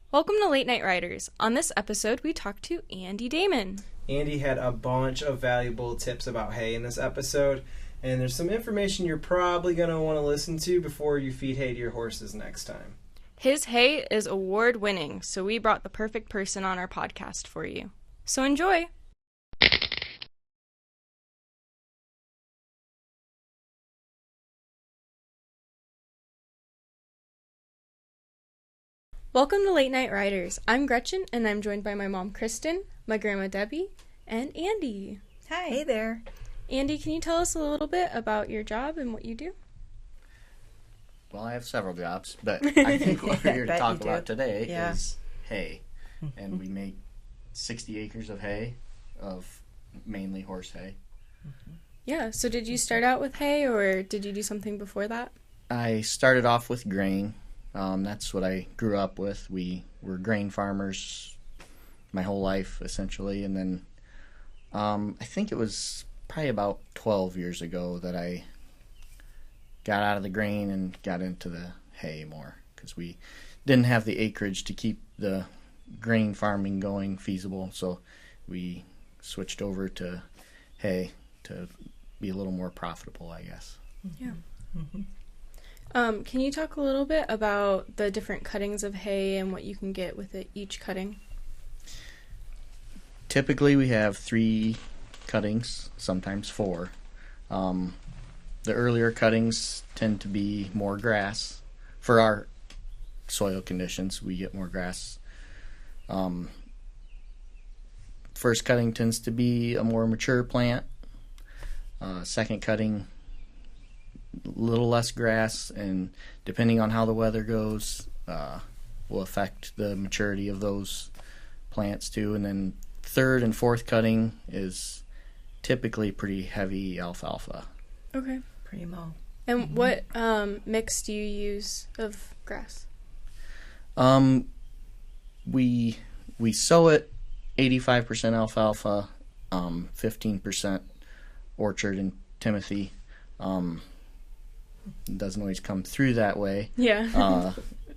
Welcome to Late Night Riders. On this episode, we talked to Andy Damman. Andy had a bunch of valuable tips about hay in this episode, and there's some information you're probably going to want to listen to before you feed hay to your horses next time. His hay is award-winning, so we brought the perfect person on our podcast for you. So enjoy! Welcome to Late Night Riders. I'm Gretchen, and I'm joined by my mom, Kristen, my grandma, Debbie, and Andy. Hi. Hey there. Andy, can you tell us a little bit about your job and what you do? Well, I have several jobs, but I think what we're here to talk about today is hay. And we make 60 acres of hay, of mainly horse hay. Yeah, so did you start out with hay, or did you do something before that? I started off with grain. That's what I grew up with. We were grain farmers my whole life, essentially. And then I think it was probably about 12 years ago that I got out of the grain and got into the hay more, because we didn't have the acreage to keep the grain farming going feasible. So we switched over to hay to be a little more profitable, I guess. Yeah. Can you talk a little bit about the different cuttings of hay and what you can get with each cutting? Typically, we have 3 cuttings, sometimes 4. The earlier cuttings tend to be more grass. For our soil conditions, we get more grass. First cutting tends to be a more mature plant. Second cutting, a little less grass, and depending on how the weather goes, will affect the maturity of those plants too. And then third and fourth cutting is typically pretty heavy alfalfa. Okay. Primo. And what mix do you use of grass? We sow it 85% alfalfa, 15% orchard and timothy. It doesn't always come through that way. Yeah.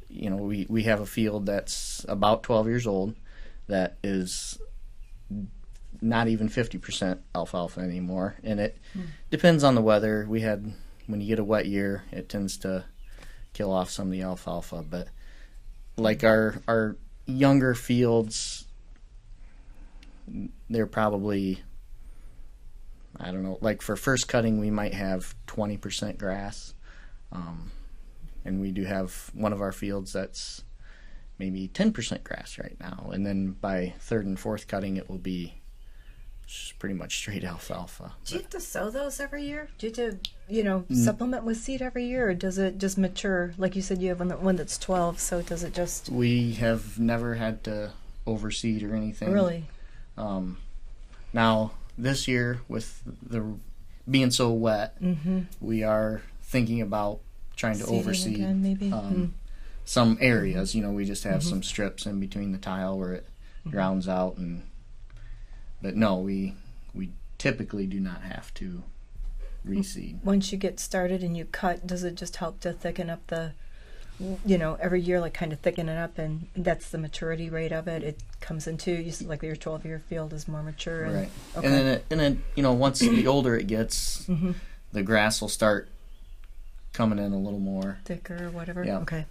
We have a field that's about 12 years old that is not even 50% alfalfa anymore, and it depends on the weather. When you get a wet year, it tends to kill off some of the alfalfa, but like our younger fields, they're probably, I don't know, like for first cutting we might have 20% grass, and we do have one of our fields that's maybe 10% grass right now, and then by third and fourth cutting it will be just pretty much straight alfalfa. Do you have to sow those every year? Do you have to, supplement with seed every year, or does it just mature? Like you said, you have one that's 12, so does it just... We have never had to overseed or anything. Really? Now, this year, with the being so wet, we are thinking about trying to Seeding overseed again, maybe? some areas. We just have some strips in between the tile where it grounds out, but no, we typically do not have to reseed. Once you get started and you cut, does it just help to thicken up the, every year, like kind of thicken it up, and that's the maturity rate of it? It comes into, you said, like your 12-year field is more mature. And, right. Okay. And then once the older it gets, the grass will start coming in a little more. Thicker or whatever? Yeah. Okay.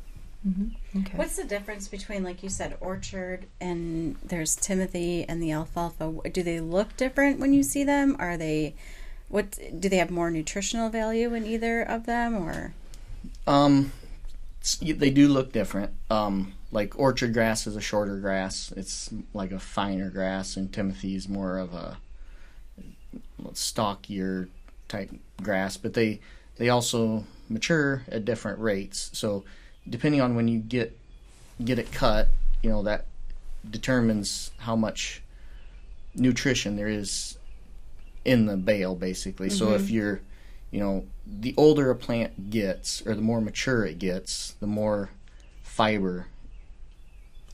Okay. What's the difference between, like you said, orchard and there's timothy and the alfalfa? Do they look different when you see them? Do they have more nutritional value in either of them, or? They do look different. Like orchard grass is a shorter grass. It's like a finer grass, and timothy is more of a stockier type grass. But they also mature at different rates. So depending on when you get it cut, that determines how much nutrition there is in the bale, basically. So if you're, the older a plant gets, or the more mature it gets, the more fiber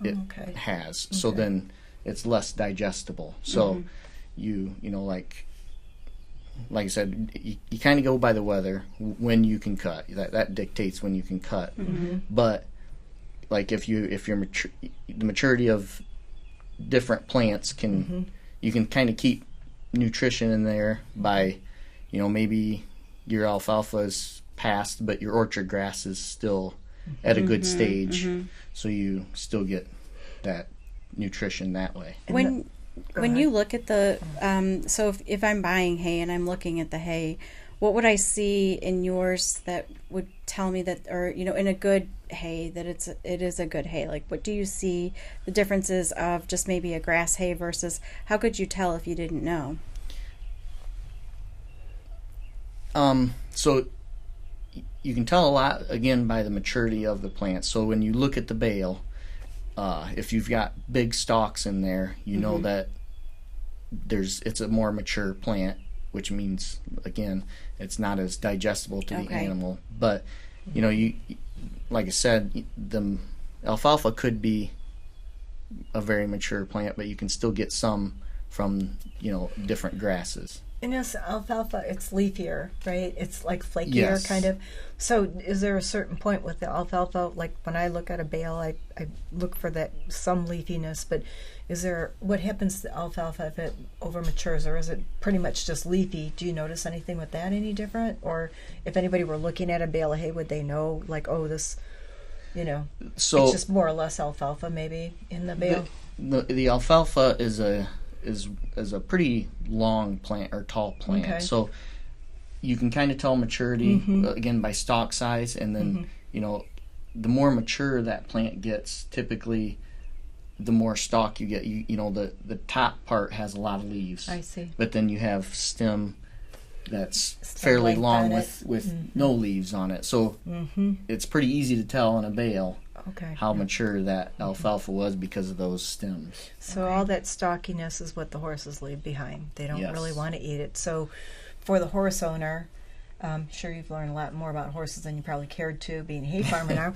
it has. So then it's less digestible. So like I said, you kind of go by the weather when you can cut. That dictates when you can cut. But like if you're mature, the maturity of different plants can you can kind of keep nutrition in there by, maybe your alfalfa is past, but your orchard grass is still at a good stage, so you still get that nutrition that way. When you look at the so if I'm buying hay and I'm looking at the hay, what would I see in yours that would tell me that, or in a good hay, that it is a good hay? Like, what do you see the differences of just maybe a grass hay versus, how could you tell if you didn't know? So you can tell a lot, again, by the maturity of the plant. So when you look at the bale, if you've got big stalks in there, you know that it's a more mature plant, which means, again, it's not as digestible to the animal. But, you like I said, the alfalfa could be a very mature plant, but you can still get some from, different grasses. And yes, alfalfa, it's leafier, right? It's like flakier, Yes. kind of. So is there a certain point with the alfalfa, like when I look at a bale, I look for that some leafiness, but what happens to the alfalfa if it over matures, or is it pretty much just leafy? Do you notice anything with that any different? Or if anybody were looking at a bale of hay, would they know, like, oh, this, So it's just more or less alfalfa maybe in the bale? the alfalfa is a pretty long plant, or tall plant. Okay. So you can kind of tell maturity again by stalk size, and then the more mature that plant gets, typically the more stalk you get. The top part has a lot of leaves. I see. But then you have stem that's Stem fairly length long on with no leaves on it. So it's pretty easy to tell in a bale Okay. how mature that alfalfa was because of those stems. So all that stockiness is what the horses leave behind. They don't Yes. really want to eat it. So for the horse owner, I'm sure you've learned a lot more about horses than you probably cared to, being a hay farmer now.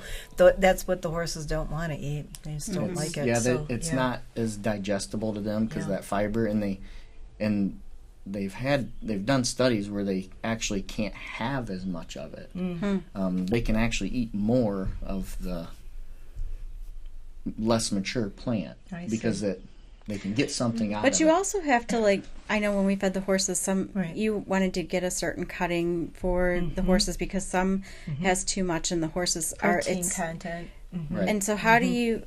That's what the horses don't want to eat. They just don't like it. Yeah, So, it's not as digestible to them because that fiber, and they've done studies where they actually can't have as much of it. They can actually eat more of the less mature plant because they can get something out of it. But you also have to, I know when we fed the horses, you wanted to get a certain cutting for the horses because some has too much, and the horses protein content. Right. And so how do you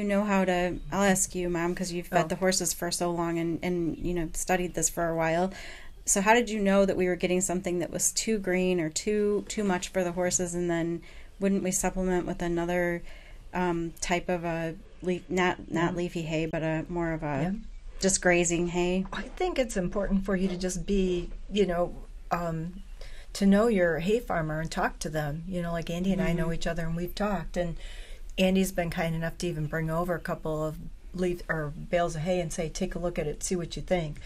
know how to? I'll ask you, Mom, because you've fed the horses for so long and studied this for a while. So how did you know that we were getting something that was too green or too much for the horses, and then wouldn't we supplement with another type of a not leafy hay, but a more of a just grazing hay? I think it's important for you to just be, to know your hay farmer and talk to them. Like Andy and I know each other, and we've talked, and Andy's been kind enough to even bring over a couple of bales of hay and say, take a look at it, see what you think.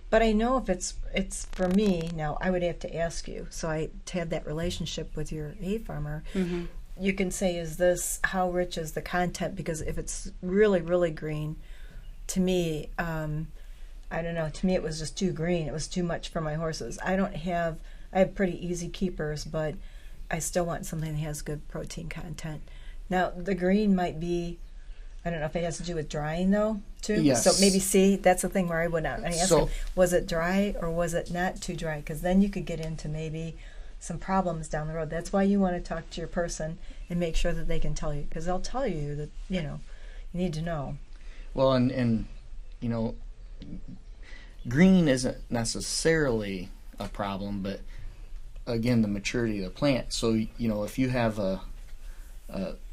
But I know if it's for me, now I would have to ask you. So to have that relationship with your hay farmer, you can say, how rich is the content? Because if it's really, really green, to me, I don't know, to me it was just too green. It was too much for my horses. I have pretty easy keepers, but I still want something that has good protein content. Now, the green might be, I don't know if it has to do with drying, though, too. Yes. So maybe, that's the thing where I would not ask him, was it dry or was it not too dry? Because then you could get into maybe some problems down the road. That's why you want to talk to your person and make sure that they can tell you, because they'll tell you that, you need to know. Well, and green isn't necessarily a problem, but again, the maturity of the plant. So, if you have a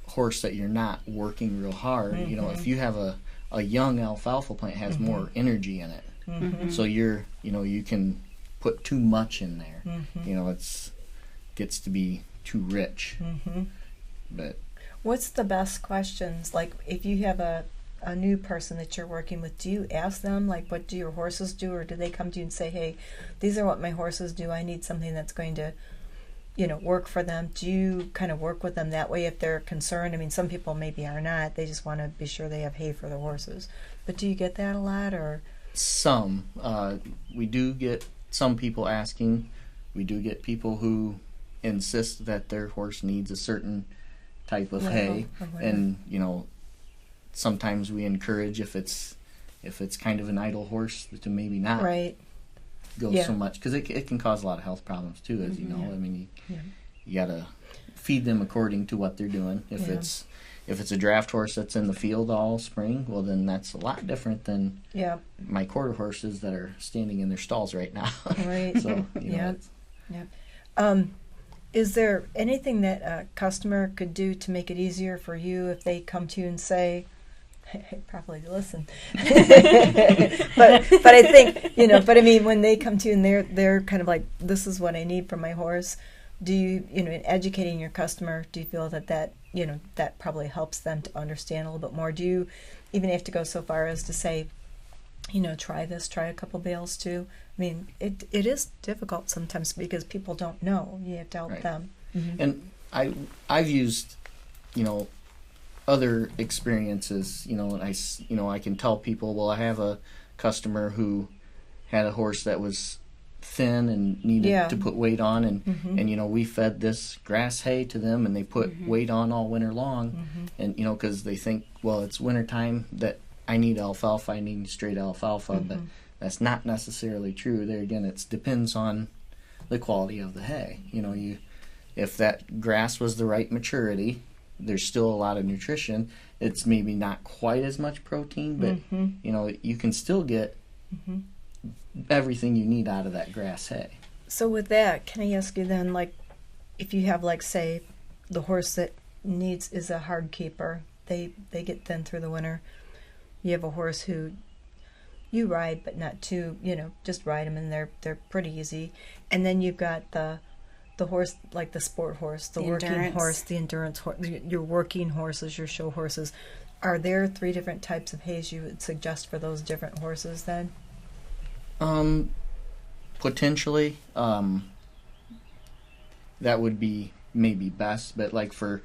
horse that you're not working real hard, if you have a young alfalfa plant, has more energy in it. So you can put too much in there. It's gets to be too rich. But what's the best questions? Like, if you have a new person that you're working with, do you ask them, like, what do your horses do, or do they come to you and say, hey, these are what my horses do, I need something that's going to work for them? Do you kind of work with them that way if they're concerned? I mean, some people maybe are not, they just want to be sure they have hay for their horses, but do you get that a lot? Or some we do get some people asking. We do get people who insist that their horse needs a certain type of hay, and sometimes we encourage if it's kind of an idle horse to maybe not go so much, because it can cause a lot of health problems too, as you know. I mean, you gotta feed them according to what they're doing. If it's a draft horse that's in the field all spring, well, then that's a lot different than my quarter horses that are standing in their stalls right now. Right. So, you know, is there anything that a customer could do to make it easier for you if they come to you and say, probably listen, but I think, you know, but I mean, when they come to you and they're kind of like, this is what I need from my horse, do you, you know, in educating your customer, do you feel that you know, that probably helps them to understand a little bit more? Do you even have to go so far as to say, you know, try a couple bales too? I mean, it is difficult sometimes because people don't know. You have to help them. Mm-hmm. And I've used, you know, other experiences, you know, and I can tell people, well, I have a customer who had a horse that was thin and needed to put weight on, and you know, we fed this grass hay to them, and they put weight on all winter long, and you know, because they think, well, it's wintertime that I need alfalfa, I need straight alfalfa, but that's not necessarily true. There again, it depends on the quality of the hay. You know, if that grass was the right maturity, there's still a lot of nutrition. It's maybe not quite as much protein, but you know, you can still get everything you need out of that grass hay. So with that, can I ask you then, like, if you have, like, say, the horse that is a hard keeper, they get thin through the winter. You have a horse who you ride, but not too, you know, just ride them, and they're pretty easy. And then you've got the horse, like the sport horse, the working horse, the endurance horse, your working horses, your show horses. Are there 3 different types of hays you would suggest for those different horses then? Potentially, that would be maybe best, but like for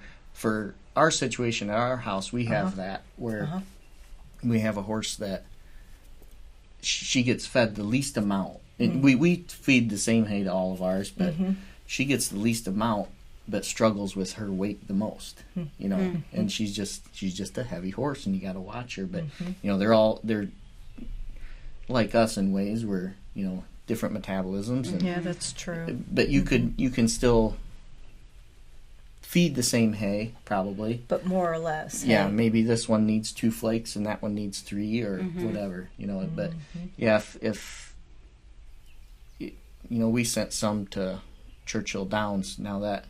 our situation at our house, we have that where we have a horse that she gets fed the least amount. We feed the same hay to all of ours, but she gets the least amount, but struggles with her weight the most. You know, and she's just a heavy horse, and you got to watch her. But you know, they're like us in ways where, you know, different metabolisms. And, yeah, that's true. But you can still feed the same hay, probably. But more or less. Yeah, maybe this one needs 2 flakes and that one needs 3 or whatever, you know. But yeah, if you know, we sent some to Churchill Downs. Now that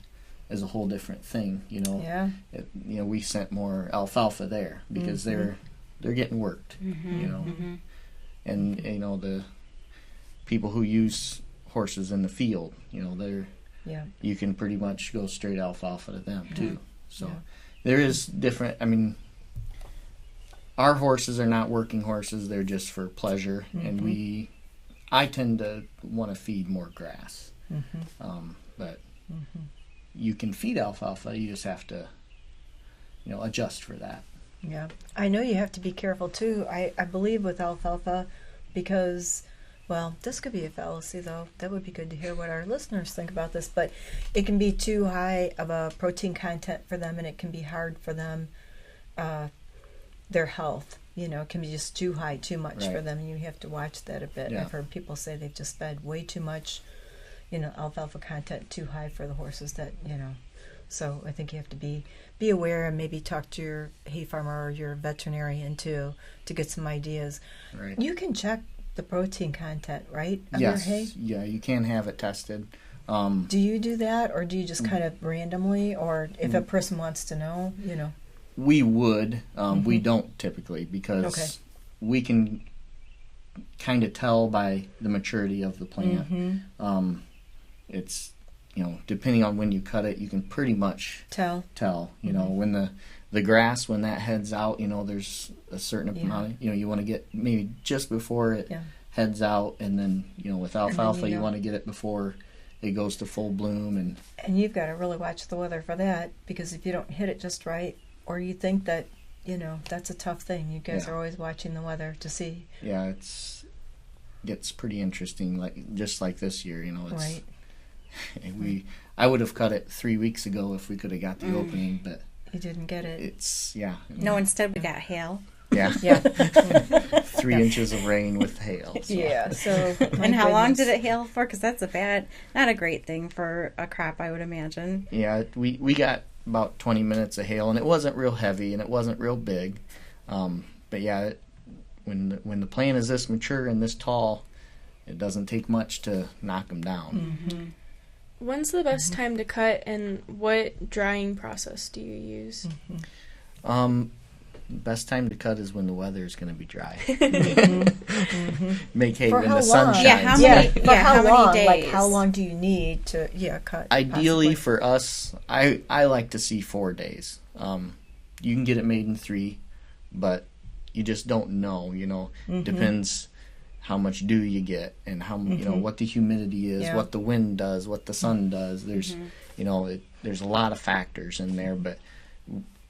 is a whole different thing, you know. Yeah. You know, we sent more alfalfa there because they're getting worked, you know. And you know, the people who use horses in the field, you know, you can pretty much go straight alfalfa to them too. So there is different. I mean, our horses are not working horses; they're just for pleasure, and I tend to want to feed more grass, but you can feed alfalfa. You just have to, you know, adjust for that. Yeah, I know you have to be careful too. I believe with alfalfa, because, well, this could be a fallacy though. That would be good to hear what our listeners think about this. But it can be too high of a protein content for them, and it can be hard for them, their health. You know, it can be just too high, too much for them, and you have to watch that a bit. Yeah. I've heard people say they've just fed way too much, you know, alfalfa content too high for the horses that, you know. So I think you have to be aware and maybe talk to your hay farmer or your veterinarian too to get some ideas. Right. You can check the protein content, right, of Yes. your hay? Yeah, you can have it tested. Do you do that, or do you just kind of randomly, or if a person wants to know, you know? We would. We don't typically, because we can kind of tell by the maturity of the plant. It's, you know, depending on when you cut it, you can pretty much tell. You know, when the grass, when that heads out, you know, there's a certain amount, you know, you want to get maybe just before it heads out, and then, you know, with alfalfa, you want to get it before it goes to full bloom. And you've got to really watch the weather for that, because if you don't hit it just right, or you think that, you know, that's a tough thing. You guys are always watching the weather to see. Yeah, gets pretty interesting, like just like this year, you know. It's I would have cut it 3 weeks ago if we could have got the opening, but You didn't get it. It's, yeah. No, instead we got hail. Yeah. Yeah. 3 inches of rain with hail. So. Yeah. So. And how long did it hail for? Because that's not a great thing for a crop, I would imagine. Yeah, we got about 20 minutes of hail, and it wasn't real heavy, and it wasn't real big. But yeah, when the plant is this mature and this tall, it doesn't take much to knock them down. Mm-hmm. When's the best time to cut, and what drying process do you use? Best time to cut is when the weather is going to be dry. Mm-hmm. Make hay For when how the sun long? shines. Yeah, how many? For Yeah, how how many long? days? Like how long do you need to cut? Ideally possibly? for us, I like to see 4 days. You can get it made in 3, but you just don't know. Depends how much dew you get and how what the humidity is, Yeah. what the wind does, what the sun does. There's there's a lot of factors in there, but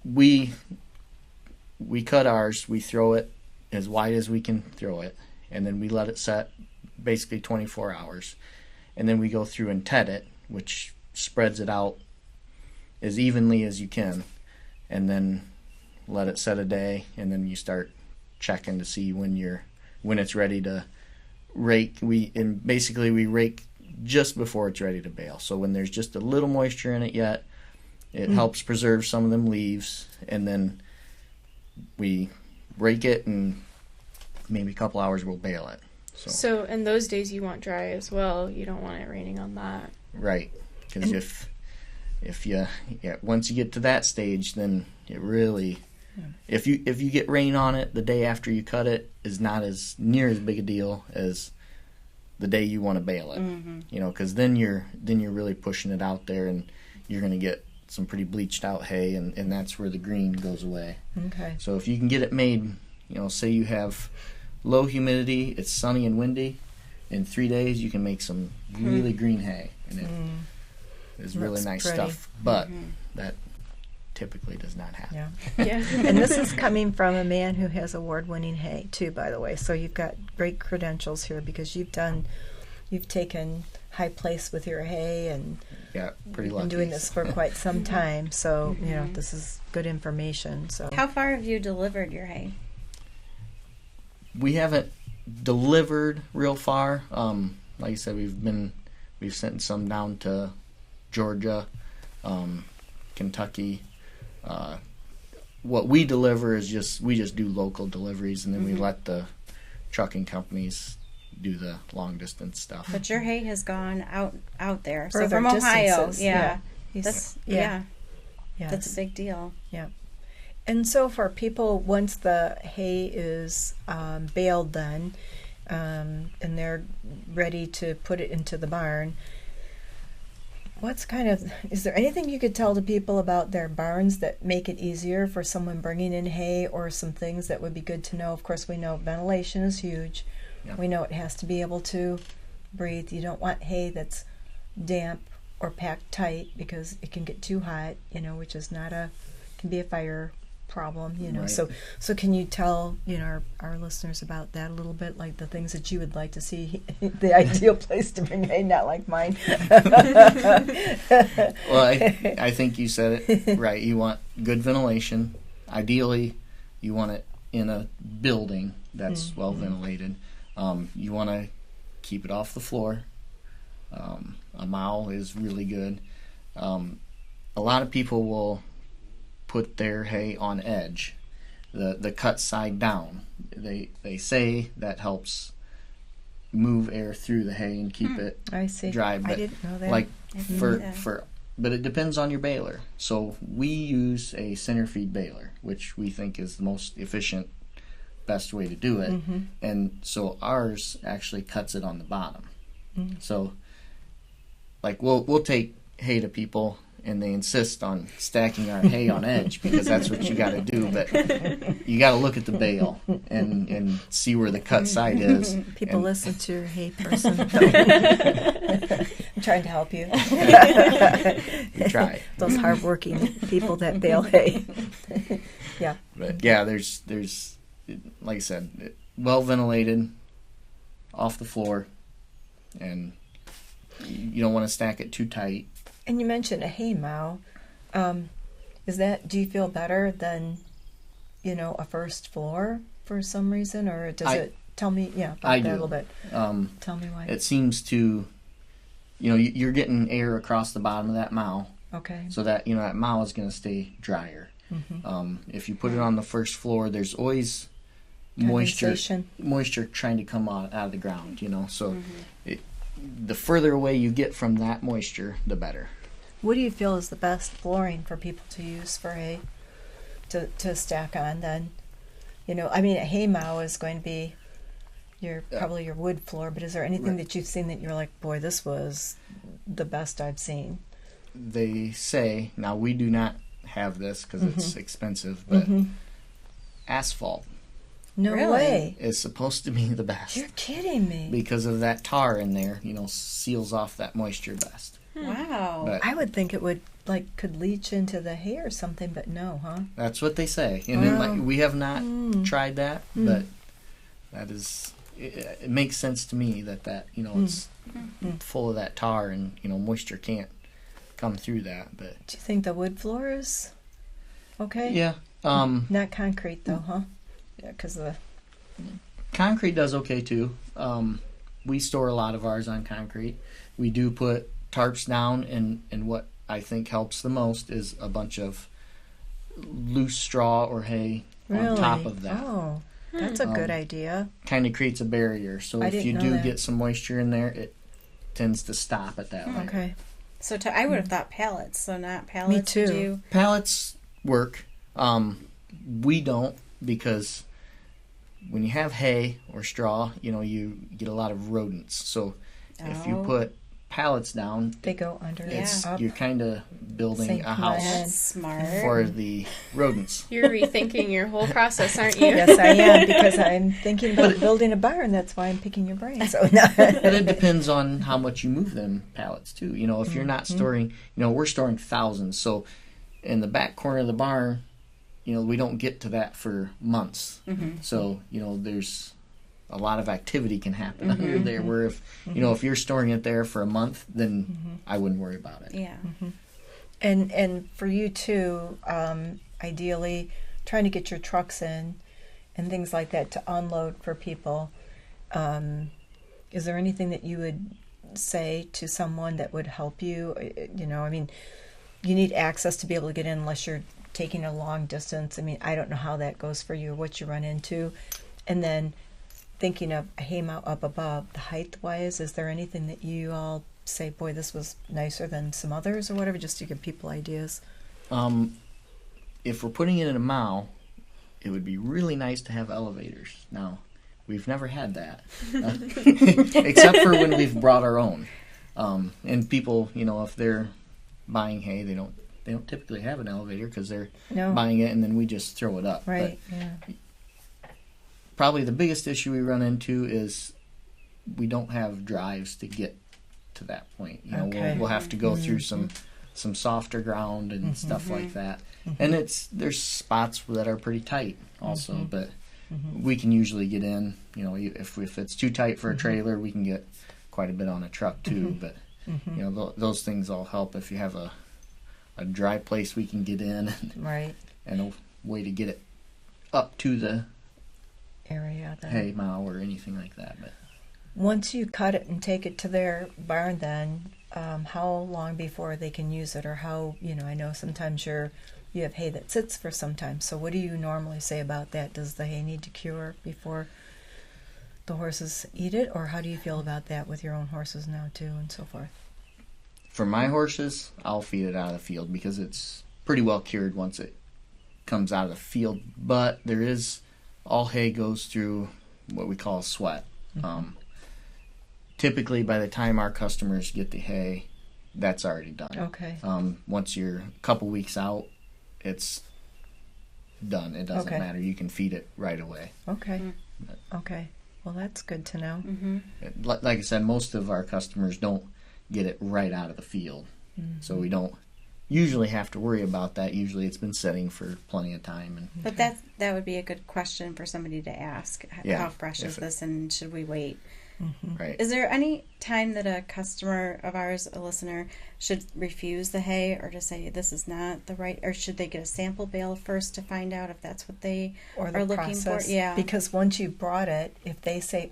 we cut ours. We throw it as wide as we can throw it, and then we let it set basically 24 hours, and then we go through and tet it, which spreads it out as evenly as you can, and then let it set a day, and then you start checking to see when it's ready to rake. We rake just before it's ready to bale. So when there's just a little moisture in it yet, it helps preserve some of them leaves, and then we rake it, and maybe a couple hours we'll bale it. So in those days you want dry as well. You don't want it raining on that. Right, because if you once you get to that stage, then it really, if you get rain on it the day after you cut it, is not as near as big a deal as the day you want to bale it. Because then you're really pushing it out there, and you're going to get some pretty bleached out hay, and that's where the green goes away. Okay. So if you can get it made, say you have low humidity, it's sunny and windy, in 3 days you can make some really green hay, and it is really Looks nice pretty. stuff. But that typically does not happen. Yeah. Yeah. And this is coming from a man who has award-winning hay too, by the way. So you've got great credentials here, because you've taken high place with your hay, and Yeah, pretty you've lucky. been doing this for quite some time. So this is good information. So How far have you delivered your hay? We haven't delivered real far. Like I said, we've sent some down to Georgia, Kentucky. What we deliver is we just do local deliveries, and then we let the trucking companies do the long distance stuff. But your hay has gone out there. So Further from Ohio, distances, yeah. He's- That's yeah. that's a big deal. And so for people, once the hay is baled then, and they're ready to put it into the barn, is there anything you could tell the people about their barns that make it easier for someone bringing in hay, or some things that would be good to know? Of course, we know ventilation is huge. Yep. We know it has to be able to breathe. You don't want hay that's damp or packed tight, because it can get too hot, which is can be a fire problem, Right. So can you tell our listeners about that a little bit, like the things that you would like to see, the ideal place to bring hay, not like mine. Well, I think you said it right. You want good ventilation. Ideally, you want it in a building that's well ventilated. You want to keep it off the floor. A mow is really good. A lot of people will put their hay on edge, the cut side down. They say that helps move air through the hay and keep it I see. dry. I But didn't know that. like I didn't know that. but it depends on your baler. So we use a center feed baler, which we think is the most efficient, best way to do it. And so ours actually cuts it on the bottom. So like we'll take hay to people, and they insist on stacking our hay on edge, because that's what you got to do. But you got to look at the bale and see where the cut side is. People And- listen to your hay person. I'm trying to help you. We try. Those hardworking people that bale hay. Yeah. But yeah, there's like I said, well ventilated, off the floor, and you don't want to stack it too tight. And you mentioned a hay mow. Do you feel better than, a first floor for some reason, or does it? Tell me, about I that do. a little bit. Tell me why. It seems to, you're getting air across the bottom of that mow, Okay. so that that mow is going to stay drier. Mm-hmm. If you put it on the first floor, there's always moisture trying to come out of the ground. So the further away you get from that moisture, the better. What do you feel is the best flooring for people to use for hay to stack on? Then, a hay mow is going to be probably your wood floor. But is there anything that you've seen that you're like, boy, this was the best I've seen? They say, now we do not have this because it's expensive, but asphalt No Really? way. is supposed to be the best. You're kidding me. Because of that tar in there, seals off that moisture best. Wow. But I would think it would could leach into the hay or something, but no, huh? that's what they say. And Wow. we have not tried that, but that is, it makes sense to me that it's full of that tar and, moisture can't come through that. But Do you think the wood floor is okay? yeah, Not concrete though, huh? Yeah, because the concrete does okay too. We store a lot of ours on concrete. We do put tarps down, and what I think helps the most is a bunch of loose straw or hay on top of that. Oh, that's a good idea. Kind of creates a barrier. So I if you didn't do know that. get some moisture in there, it tends to stop at that way. Okay. So I would have thought pallets, so not pallets. Me too. Do Pallets work. We don't, because when you have hay or straw, you get a lot of rodents. So if you Oh. put pallets down, They go under it's up. you're kind of building Same a house plan. That's smart. for the rodents. You're rethinking your whole process, aren't you? Yes, I am, because I'm thinking about building a barn. That's why I'm picking your brain. So But it depends on how much you move them pallets too. If you're not storing, we're storing thousands. So in the back corner of the barn, we don't get to that for months. So there's a lot of activity can happen under there. Where if you're storing it there for a month, then I wouldn't worry about it. Yeah. And for you too, ideally, trying to get your trucks in and things like that to unload for people. Is there anything that you would say to someone that would help you? You need access to be able to get in unless you're taking a long distance. I don't know how that goes for you, what you run into. And then thinking of a hay mow up above, the height-wise, is there anything that you all say, boy, this was nicer than some others or whatever, just to give people ideas? If we're putting it in a mow, it would be really nice to have elevators. Now, we've never had that, except for when we've brought our own. And people, if they're buying hay, they don't typically have an elevator because they're buying it and then we just throw it up. Right, But yeah. probably the biggest issue we run into is we don't have drives to get to that point. Okay. We'll have to go through some softer ground and stuff like that. And there's spots that are pretty tight also, but we can usually get in. If it's too tight for a trailer, we can get quite a bit on a truck too. But those things all help. If you have a dry place we can get in, Right. and a way to get it up to the Area then. hay mow or anything like that. But Once you cut it and take it to their barn, then how long before they can use it, or how I know sometimes you have hay that sits for some time. So what do you normally say about that? Does the hay need to cure before the horses eat it, or how do you feel about that with your own horses now too, and so forth? for my horses, I'll feed it out of the field because it's pretty well cured once it comes out of the field. But all hay goes through what we call sweat. Typically, by the time our customers get the hay, that's already done. Okay. Once you're a couple weeks out, it's done. It doesn't Okay. matter. You can feed it right away. Okay. Okay. Well, that's good to know. Like I said, most of our customers don't get it right out of the field. So we don't usually have to worry about that. Usually it's been setting for plenty of time. And But that would be a good question for somebody to ask. Yeah, How fresh is this, and should we wait? Right. Is there any time that a customer of ours, a listener, should refuse the hay or to say this is not the right, or should they get a sample bale first to find out if that's what they Or the are looking process. for? Yeah. Because once you've brought it, if they say,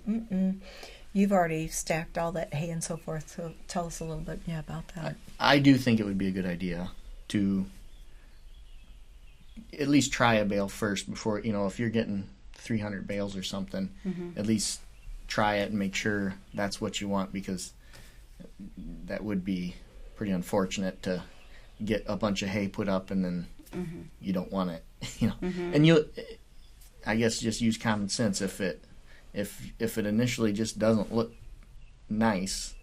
you've already stacked all that hay and so forth. So tell us a little bit, about that. I do think it would be a good idea to at least try a bale first before, if you're getting 300 bales or something, at least try it and make sure that's what you want, because that would be pretty unfortunate to get a bunch of hay put up and then you don't want it, And I guess just use common sense. If it initially just doesn't look nice,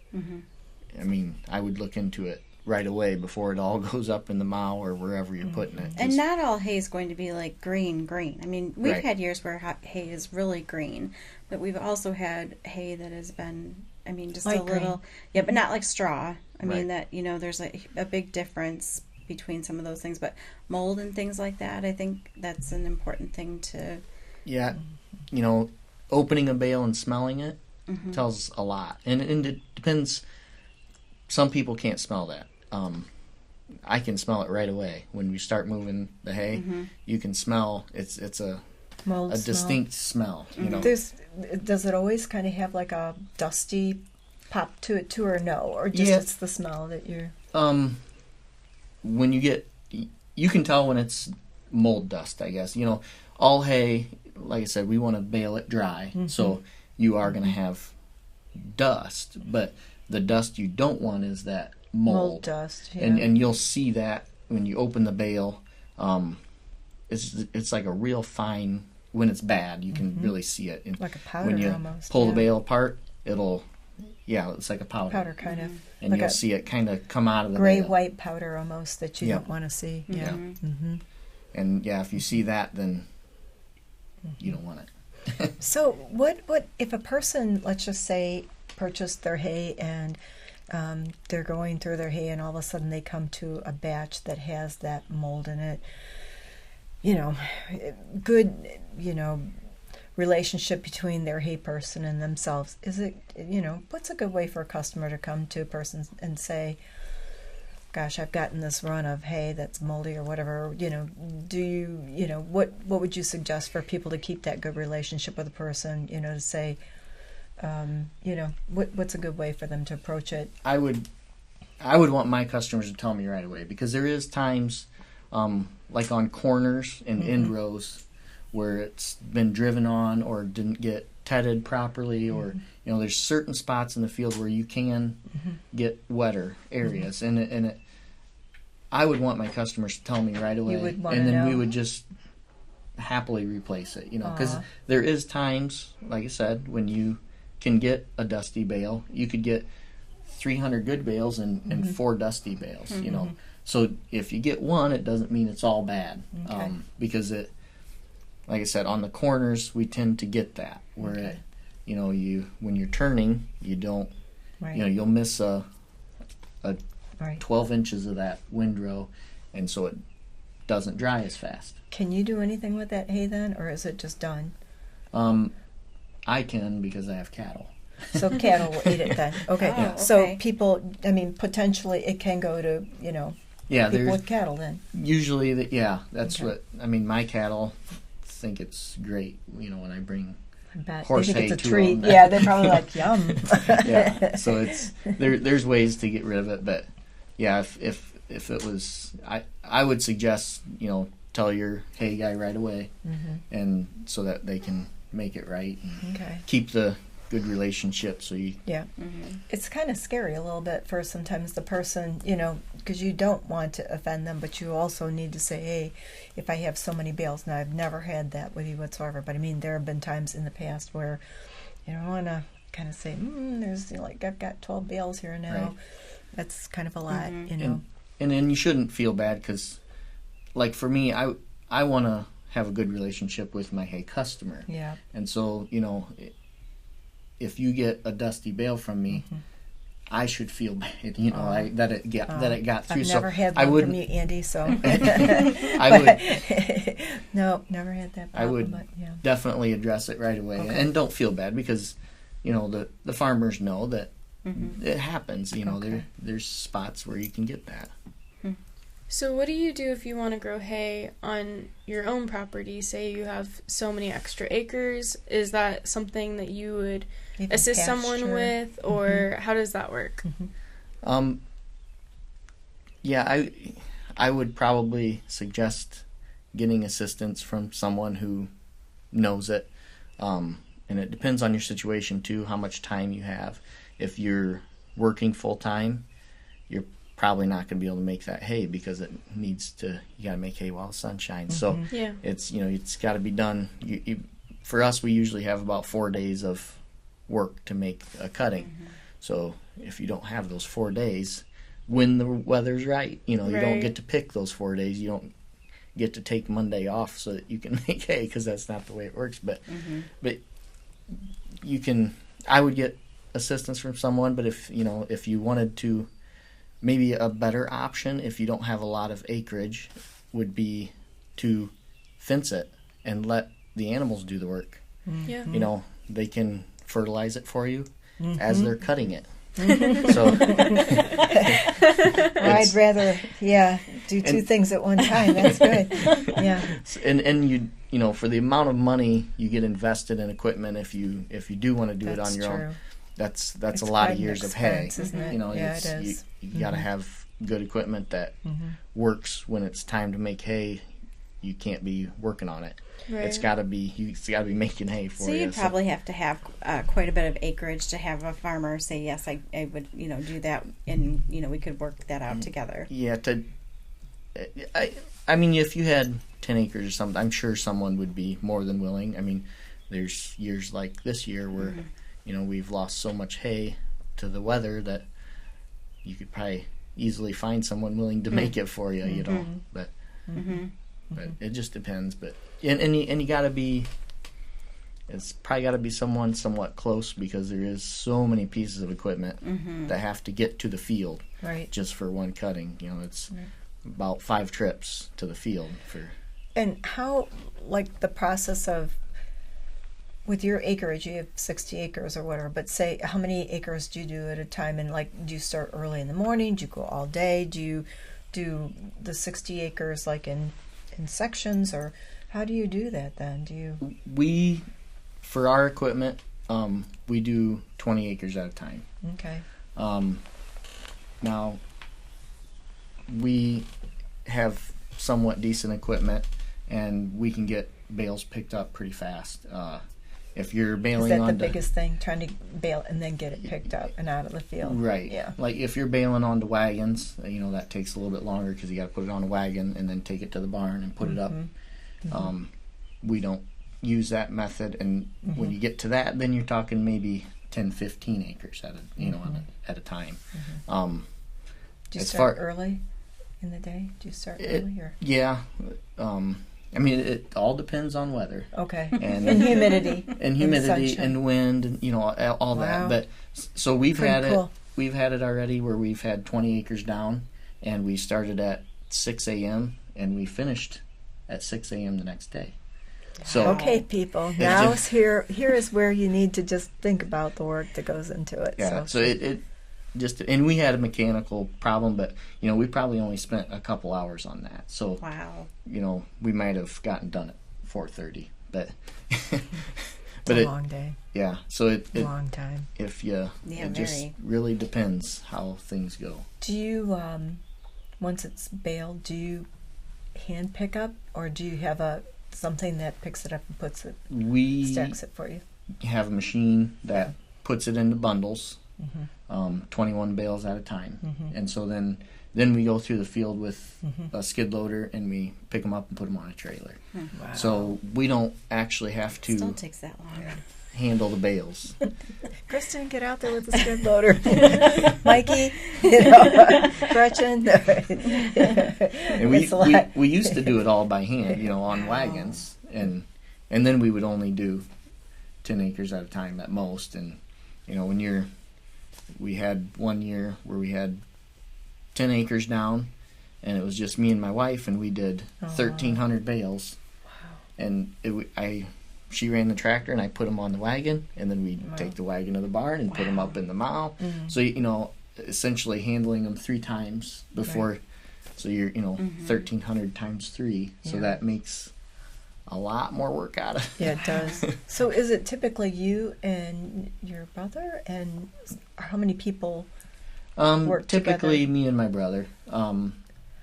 I mean, I would look into it right away before it all goes up in the mow or wherever you're putting it. And not all hay is going to be like green. I mean, we've Right. had years where hay is really green, but we've also had hay that has been, just Light a little, green. but not like straw. I mean, Right. that, there's a big difference between some of those things, but mold and things like that, I think that's an important thing to. Yeah, opening a bale and smelling it tells a lot. And it depends. Some people can't smell that. I can smell it right away. When we start moving the hay, you can smell it's a Mold smell. distinct smell. Does it always kind of have like a dusty pop to it too, or no? Or just it's the smell that you're... When you can tell when it's mold dust, I guess. All hay, like I said, we want to bale it dry. So you are going to have dust, but the dust you don't want is that mold dust. Yeah. And you'll see that when you open the bale. It's like a real fine, when it's bad, you can really see it. And like a powder when you almost. pull the bale apart, it's like a powder. Powder kind of. And like you'll a see it kind of come out of the gray bale. white powder almost that you Yeah. don't want to see. Yeah. And if you see that, then you don't want it. So what if a person, let's just say, purchased their hay and they're going through their hay and all of a sudden they come to a batch that has that mold in it, good, relationship between their hay person and themselves. Is it, what's a good way for a customer to come to a person and say, gosh, I've gotten this run of hay that's moldy or whatever, do you, what would you suggest for people to keep that good relationship with a person, to say, what's a good way for them to approach it? I would want my customers to tell me right away, because there is times, like on corners and end rows, where it's been driven on or didn't get tedded properly, or there's certain spots in the field where you can get wetter areas, and I would want my customers to tell me right away, You would wanna and then know. we would just happily replace it, because there is times, like I said, when you can get a dusty bale. You could get 300 good bales and 4 dusty bales, So if you get one, it doesn't mean it's all bad. Okay. Because it, like I said, on the corners, we tend to get that, where when you're turning, you don't, Right. you'll miss a Right. 12 inches of that windrow, and so it doesn't dry as fast. Can you do anything with that hay then, or is it just done? I can, because I have cattle. So cattle will eat it then. Okay. Oh, So okay. people, potentially it can go to, Yeah, people there's with cattle then. usually that's Okay. what my cattle think it's great. When I bring I bet. horse they think hay it's a to treat. them. Yeah, they're probably like, yum. Yeah, so it's there's ways to get rid of it, but yeah, if it was, I would suggest tell your hay guy right away, and so that they can make it right and Okay. keep the good relationship. So you Yeah. It's kind of scary a little bit for sometimes the person, because you don't want to offend them, but you also need to say, hey, if I have so many bales, now I've never had that with you whatsoever, but there have been times in the past where, I want to kind of say, there's, I've got 12 bales here now. Right. That's kind of a lot, and then you shouldn't feel bad, because like for me, I want to have a good relationship with my hay customer. Yeah. And so, if you get a dusty bale from me, I should feel bad, that it got through. I've never had I one from wouldn't. you, Andy, so. I would No, never had that I problem, would but yeah. definitely address it right away, Okay. and don't feel bad, because the farmers know that it happens. Okay. There's spots where you can get that. So what do you do if you want to grow hay on your own property? Say you have so many extra acres. Is that something that you would Even assist someone pasture. with, or how does that work? Yeah, I would probably suggest getting assistance from someone who knows it. And it depends on your situation too, how much time you have. If you're working full time, you're probably not going to be able to make that hay because you got to make hay while the sun shines. So Yeah. it's got to be done. For us, we usually have about 4 days of work to make a cutting. So if you don't have those 4 days, when the weather's right, you don't Right. get to pick those 4 days. You don't get to take Monday off so that you can make hay, because that's not the way it works. But I would get assistance from someone. But if you wanted to, maybe a better option, if you don't have a lot of acreage, would be to fence it and let the animals do the work. Yeah. They can fertilize it for you as they're cutting it. So I'd rather, do two things at one time. That's good. Yeah. and you for the amount of money you get invested in equipment, if you do want to do it on your own, that's It's a lot quite of an years of hay. expense, isn't it? It's, it is. you got to have good equipment that works when it's time to make hay. You can't be working on it. Right. It's got to be making hay for So you. you'd probably have to have quite a bit of acreage to have a farmer say, yes, I would, do that, and, we could work that out together. Yeah, I mean, if you had 10 acres or something, I'm sure someone would be more than willing. I mean, there's years like this year where, we've lost so much hay to the weather that you could probably easily find someone willing to make it for you, but it just depends. But and you got to be, it's probably got to be someone somewhat close, because there is so many pieces of equipment that have to get to the field just for one cutting. It's about 5 trips to the field for. And how, like, the process of, with your acreage, you have 60 acres or whatever, but say, how many acres do you do at a time? And, like, do you start early in the morning? Do you go all day? Do you do the 60 acres, like, in sections? Or how do you do that then? We, for our equipment, we do 20 acres at a time. Okay. Now, we have somewhat decent equipment, and we can get bales picked up pretty fast. If you're bailing Is that on the biggest thing, trying to bale and then get it picked up and out of the field? Right. Yeah. Like if you're bailing onto wagons, that takes a little bit longer because you got to put it on a wagon and then take it to the barn and put it up. We don't use that method, and when you get to that, then you're talking maybe 10, 15 acres at a time. Do you start early in the day? Do you start early? Or? Yeah. I mean, it all depends on weather. Okay. And humidity. And humidity and wind and all that. But so we've had it already where we've had 20 acres down, and we started at 6 a.m. and we finished at 6 a.m. the next day. So okay, people. Now here is where you need to just think about the work that goes into it. Yeah. So it just, and we had a mechanical problem, but we probably only spent a couple hours on that. So wow. We might have gotten done at 4:30, but it's a long day. Yeah. So it long time. If it just really depends how things go. Do you once it's baled, do you hand pick up, or do you have something that picks it up and stacks it for you? Have a machine that puts it into bundles, 21 bales at a time, and so then we go through the field with a skid loader and we pick them up and put them on a trailer. Wow. So we don't actually have to. Still takes that long. Handle the bales. Kristen, get out there with the skid loader. Mikey, Gretchen. And we used to do it all by hand, on wagons, and then we would only do 10 acres at a time at most. And we had one year where we had 10 acres down, and it was just me and my wife, and we did 1,300 bales. Wow. And she ran the tractor and I put them on the wagon, and then we'd take the wagon to the barn and put them up in the mow. So, essentially handling them 3 times before, so you're, 1,300 times 3. So that makes a lot more work out of it. Yeah, it does. So is it typically you and your brother, and how many people work typically together? me and my brother.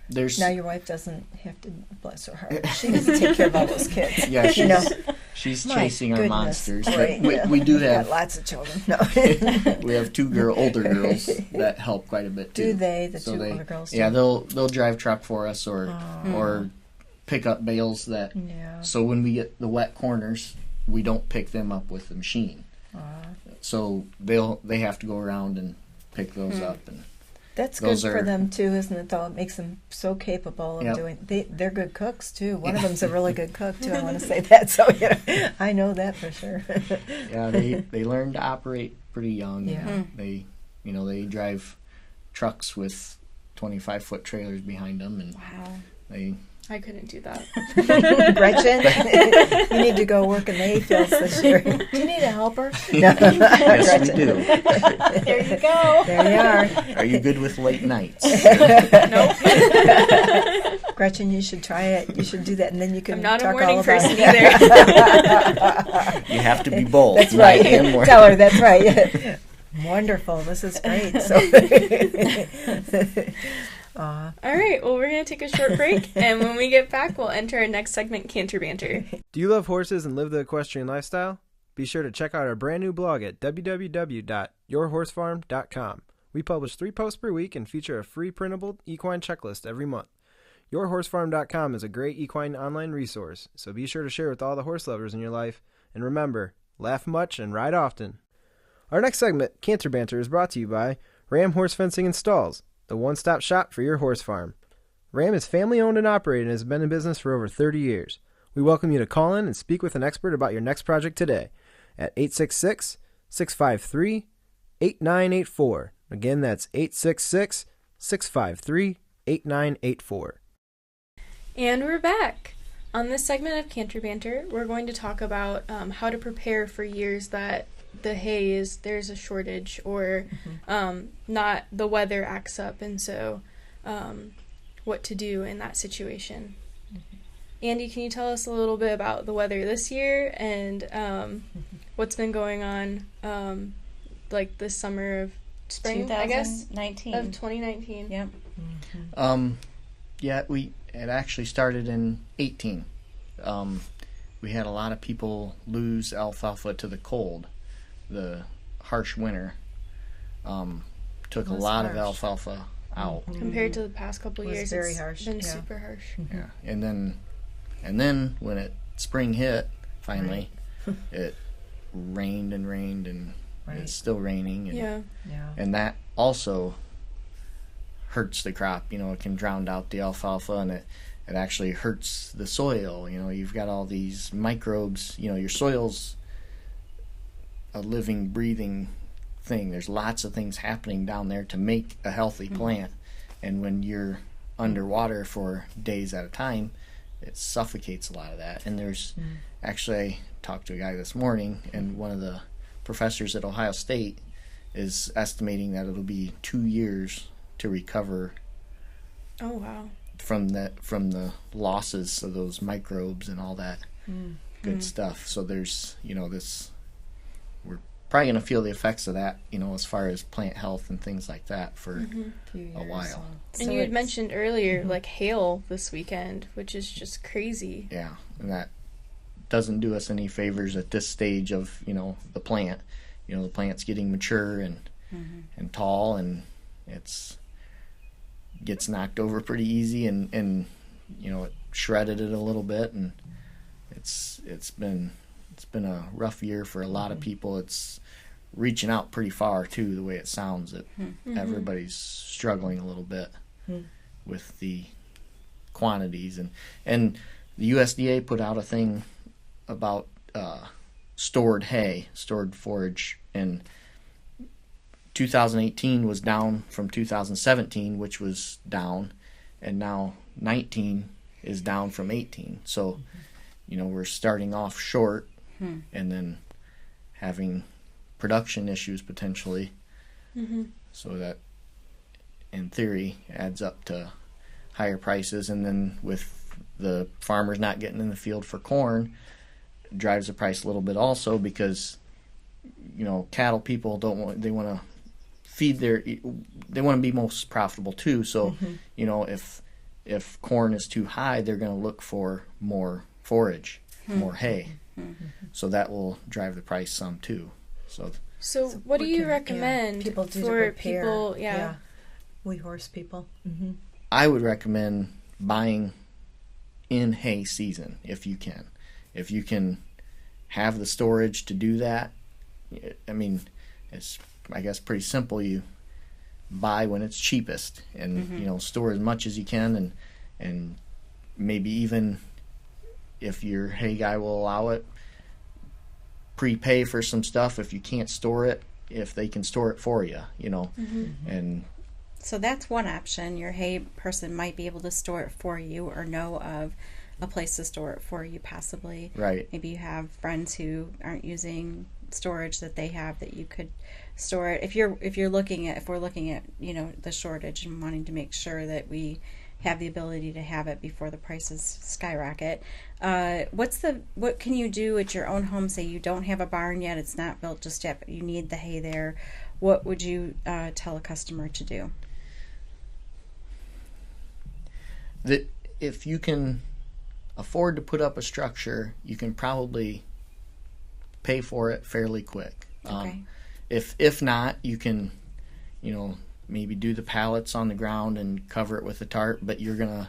There's Now your wife doesn't have to, bless her heart. She doesn't take care of all those kids. Yeah, You she's My chasing our goodness. monsters. Right, But we do Got have lots of children. No. we have 2 older girls that help quite a bit too. Do they? The So 2 older girls do? Yeah, they'll drive truck for us or pick up bales that. Yeah. So when we get the wet corners, we don't pick them up with the machine. So they have to go around and pick those up. And That's good for them too, isn't it? Though it makes them so capable of doing. They're good cooks too. One of them's a really good cook too. I want to say that. So I know that for sure. Yeah, they learn to operate pretty young. Yeah. They drive trucks with 25-foot trailers behind them, and I couldn't do that. Gretchen, you need to go work in the hay fields this year. Do you need a helper? No. Yes, we do. There you go. There you are. Are you good with late nights? Nope. Gretchen, you should try it. You should do that, and then you can I'm not talk a morning all about person it. either. You have to be bold. That's night right. and morning. Tell her that's right. Wonderful. This is great. So. All right, well, we're going to take a short break, and when we get back, we'll enter our next segment, Canter Banter. Do you love horses and live the equestrian lifestyle? Be sure to check out our brand new blog at www.yourhorsefarm.com. We publish 3 posts per week and feature a free printable equine checklist every month. Yourhorsefarm.com is a great equine online resource, so be sure to share with all the horse lovers in your life. And remember, laugh much and ride often. Our next segment, Canter Banter, is brought to you by RAMM Horse Fencing and Stalls, the one-stop shop for your horse farm. RAMM is family-owned and operated and has been in business for over 30 years. We welcome you to call in and speak with an expert about your next project today at 866-653-8984. Again, that's 866-653-8984. And we're back. On this segment of Canter Banter, we're going to talk about how to prepare for years that there's a shortage or not, the weather acts up, and so what to do in that situation. Andy, can you tell us a little bit about the weather this year and what's been going on like this summer of spring, I guess, 2019. of 2019? Yep. It actually started in 18. We had a lot of people lose alfalfa to the cold. The harsh winter took a lot of alfalfa out. Compared to the past couple of years, very it's harsh. been super harsh. Yeah, and then when spring hit, finally, it rained and it's still raining. And, and that also hurts the crop. It can drown out the alfalfa, and it actually hurts the soil. You've got all these microbes. Your soil's a living, breathing thing. There's lots of things happening down there to make a healthy plant. And when you're underwater for days at a time, it suffocates a lot of that. And there's actually, I talked to a guy this morning, and one of the professors at Ohio State is estimating that it'll be 2 years to recover. Oh, wow. From the losses of those microbes and all that good stuff. So there's, we're probably going to feel the effects of that, as far as plant health and things like that for a while. And you had mentioned earlier, like hail this weekend, which is just crazy. Yeah, and that doesn't do us any favors at this stage of, the plant. The plant's getting mature and tall, and gets knocked over pretty easy, and it shredded it a little bit, and it's been a rough year for a lot of people. It's reaching out pretty far too, the way it sounds. That everybody's struggling a little bit with the quantities, and the USDA put out a thing about stored forage, and 2018 was down from 2017, which was down, and now 19 is down from 18. So, we're starting off short and then having production issues potentially. So that, in theory, adds up to higher prices. And then with the farmers not getting in the field for corn, drives the price a little bit also, because cattle people they want to feed they want to be most profitable too. So if corn is too high, they're going to look for more forage, more hay. So that will drive the price some too. So what do you recommend people do for to prepare? people? We horse people. I would recommend buying in hay season if you can. If you can have the storage to do that, I mean, it's, I guess, pretty simple. You buy when it's cheapest and store as much as you can, and maybe even if your hay guy will allow it, prepay for some stuff if you can't store it, if they can store it for you, and so that's one option. Your hay person might be able to store it for you, or know of a place to store it for you, possibly. Right. Maybe you have friends who aren't using storage that they have that you could store it. If we're looking at the shortage and wanting to make sure that we have the ability to have it before the prices skyrocket, what can you do at your own home? Say you don't have a barn yet, it's not built just yet, but you need the hay there. What would you tell a customer to do? That if you can afford to put up a structure, you can probably pay for it fairly quick. Okay. If not, you can, maybe do the pallets on the ground and cover it with a tarp, but you're gonna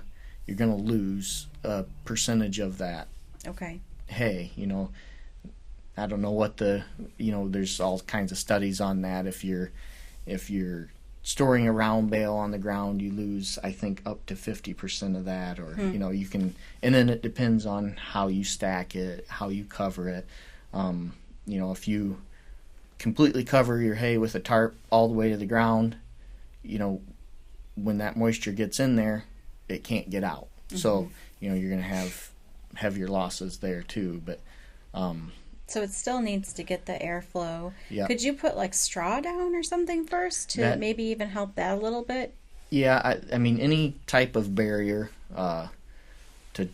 lose a percentage of that. Okay. Hay, I don't know what there's all kinds of studies on that. If you're storing a round bale on the ground, you lose, I think, up to 50% of that, or you can, and then it depends on how you stack it, how you cover it. If you completely cover your hay with a tarp all the way to the ground, when that moisture gets in there, it can't get out. So you're going to have heavier losses there too. But so it still needs to get the airflow. Yeah. Could you put like straw down or something first to maybe even help that a little bit? Yeah, I mean, any type of barrier to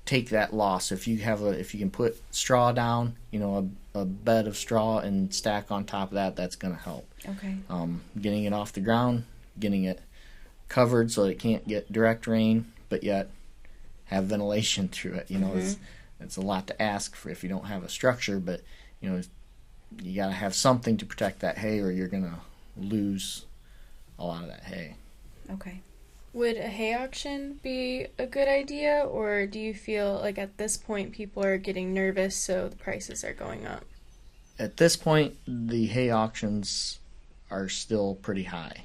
take that loss. If you can put straw down, a bed of straw and stack on top of that, that's going to help. Okay. Getting it off the ground, getting it covered so it can't get direct rain, but yet have ventilation through it. It's a lot to ask for if you don't have a structure, but you got to have something to protect that hay, or you're going to lose a lot of that hay. Okay. Would a hay auction be a good idea, or do you feel like at this point people are getting nervous so the prices are going up? At this point, the hay auctions are still pretty high.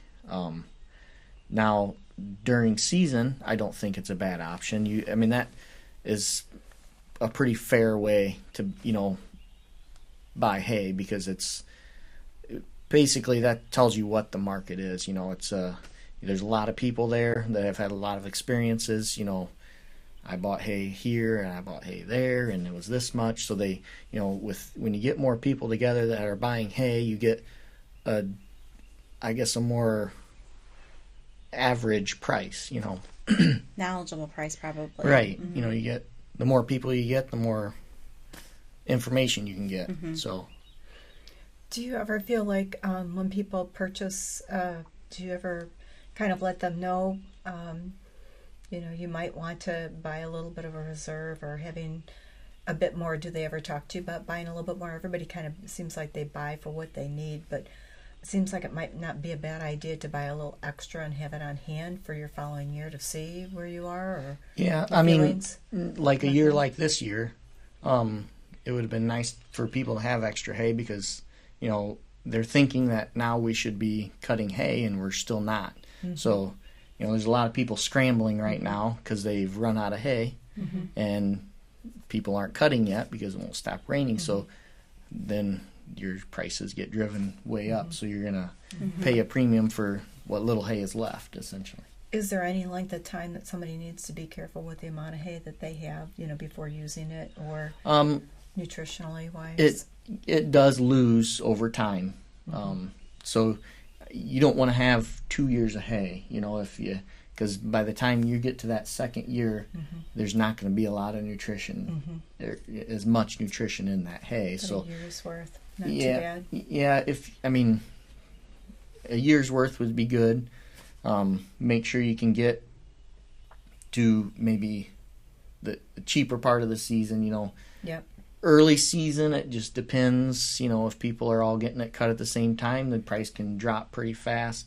Now, during season, I don't think it's a bad option. That is a pretty fair way to, buy hay, because it's basically, that tells you what the market is. There's a lot of people there that have had a lot of experiences. I bought hay here and I bought hay there, and it was this much. So they, when you get more people together that are buying hay, you get a more average price. Knowledgeable price, probably. Right. You get, the more people you get, the more information you can get. So, do you ever feel like when people purchase, do you ever kind of let them know, you might want to buy a little bit of a reserve, or having a bit more? Do they ever talk to you about buying a little bit more? Everybody kind of seems like they buy for what they need, but it seems like it might not be a bad idea to buy a little extra and have it on hand for your following year to see where you are. Or yeah, like a year like this year, it would have been nice for people to have extra hay, because they're thinking that now we should be cutting hay and we're still not. So there's a lot of people scrambling right now because they've run out of hay, and people aren't cutting yet because it won't stop raining. So then your prices get driven way up. So you're going to pay a premium for what little hay is left, essentially. Is there any length of time that somebody needs to be careful with the amount of hay that they have, before using it, or nutritionally wise? It does lose over time. So you don't want to have 2 years of hay, because by the time you get to that second year, there's not going to be a lot of nutrition, as much nutrition in that hay. But so a year's worth, not too bad. Yeah, a year's worth would be good. Make sure you can get to maybe the cheaper part of the season, Yep. Early season, it just depends. If people are all getting it cut at the same time, the price can drop pretty fast.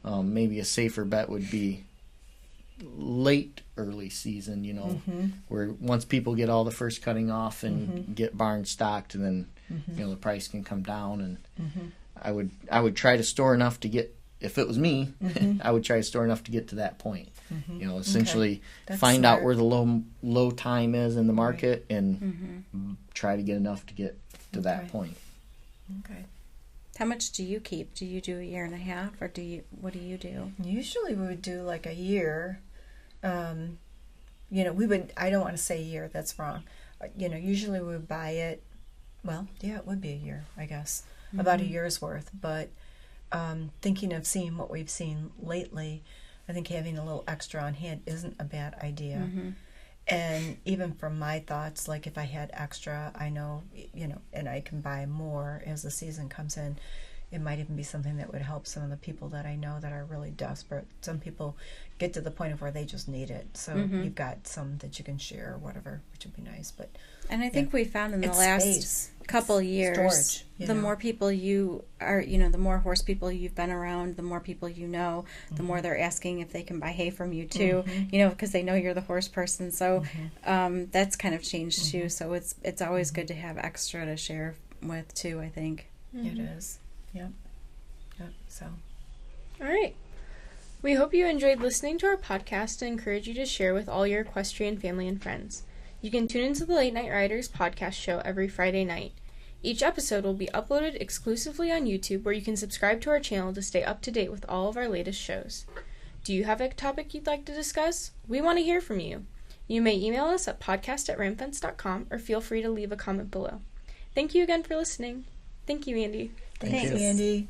Maybe a safer bet would be late early season, where once people get all the first cutting off and get barn stocked, and then the price can come down. And I would try to store enough to get. If it was me, I would try to store enough to get to that point. Essentially find out where the low time is in the market, and try to get enough to get to that point. Okay. How much do you keep? Do you do a year and a half, or what do you do? Usually we would do like a year. We would. I don't want to say a year. That's wrong. Usually we would buy it. Well, yeah, it would be a year, I guess, about a year's worth. But thinking of seeing what we've seen lately, I think having a little extra on hand isn't a bad idea. And even from my thoughts, like if I had extra, I know, and I can buy more as the season comes in, it might even be something that would help some of the people that I know that are really desperate. Some people get to the point of where they just need it. So you've got some that you can share or whatever, which would be nice. And I think we found in the last couple years, storage, the more people you are, the more horse people you've been around, the more people you know, the more they're asking if they can buy hay from you too, because they know you're the horse person. So that's kind of changed too. So it's always good to have extra to share with too, I think. It is. Yep. So. All right. We hope you enjoyed listening to our podcast and encourage you to share with all your equestrian family and friends. You can tune into the Late Night Riders podcast show every Friday night. Each episode will be uploaded exclusively on YouTube, where you can subscribe to our channel to stay up to date with all of our latest shows. Do you have a topic you'd like to discuss? We want to hear from you. You may email us at podcast@ramfence.com, or feel free to leave a comment below. Thank you again for listening. Thank you, Andy. Thanks, Andy.